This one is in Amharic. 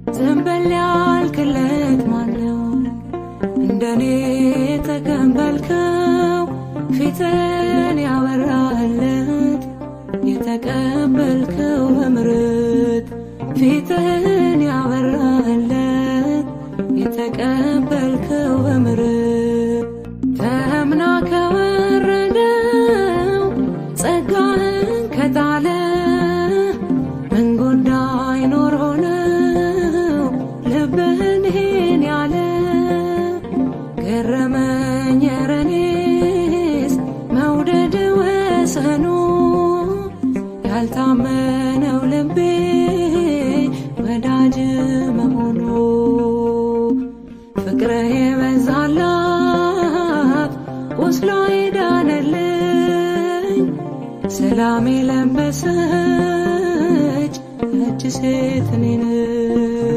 ዘንበል ያልክለት ማነው እንደኔ ተቀበልከው ፊትን ያበራለት የተቀበልከው በምሕረት ፊትን ያበራለት የተቀበልከው በምሕረት ተምና ከወረደው ጸጋህን ከጣለ ምን ጉዳይ ኖሮ ነው ልብህን ይሄን ያለ ገረመኝ ኧረ እኔስ መውደድ ወሰኑ ያልታመነው ልቤ ወዳጅ መሆኑ ፍቅርህ የበዛላት ቁስሏ የዳነልኝ ሰላም የለበሰች እጅ ሴት እኔ ነኝ